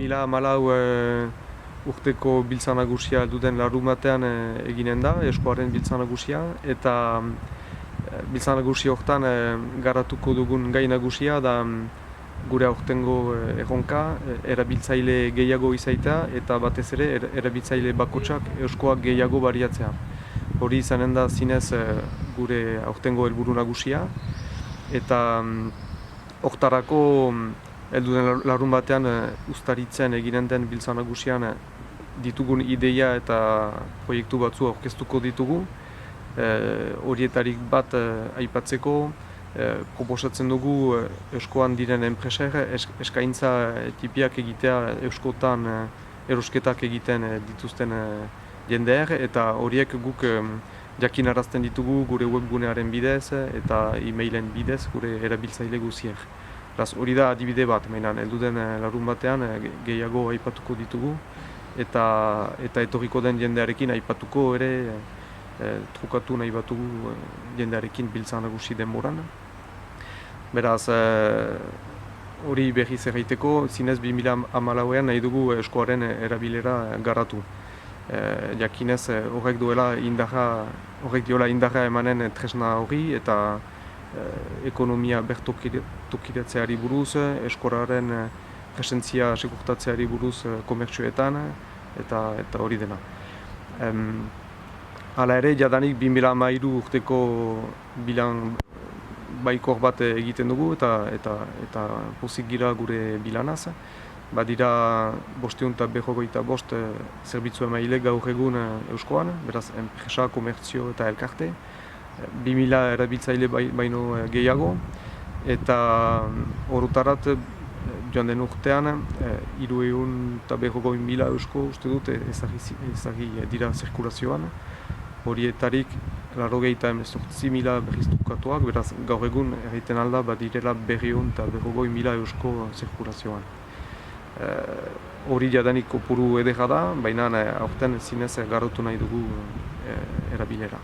2014 urteko biltza nagusia duten larunbatean eginen da, eskoaren biltza nagusia, eta biltza nagusia horretan garatuko dugun gai nagusia da gure aurtengo erronka, erabiltzaile gehiago izaita eta batez ere erabiltzaile bakotsak euskoak gehiago bariatzea. Hori izanen da zinez gure aurtengo helburu nagusia, eta hortarako helduden larunbatean uztaritzen eginen den biltza nagusian ditugun ideia eta proiektu batzu aurkeztuko ditugu. Horietarik bat aipatzeko, proposatzen dugu euskoan diren enpreser eskaintza tipiak egitea euskotan erosketak egiten dituzten jendeer, eta horiek guk jakinarazten ditugu gure webgunearen bidez eta e-mailen bidez gure erabiltzaile guzier. Hori da adibide bat, mainan, helduden larunbatean gehiago aipatuko ditugu eta etorriko den jendearekin aipatuko ere trukatu nahi batugu jendearekin biltza nagusi denboran. Beraz, hori berriz erraiteko, zinez 2014an nahi dugu eskoaren erabilera garatu. Jakinez horrek diola indarra emanen tresna hori eta ekonomia bertokiratzeari buruz, eskoraren presentzia sekurtatzeari buruz komertzioetan eta hori dena. Hala ere, jadanik 2013 urteko bilan baikor bat egiten dugu eta pozik gira gure bilanaz. Badira 555 zerbitzu emaile gaur egun euskoan, beraz enpresa, komertzio eta elkarte. 2000 erabiltzaile baino gehiago, eta horretarat joan den urtean 350.000 eusko uste dut ezagri dira zirkulazioan. Horietarik 98.000 berriztukatuak, beraz gaur egun erraiten alda badirela 200.000 eusko zirkulazioan. Hori jadanik kopuru edera da, baina aurten zinez garatu nahi dugu erabilera.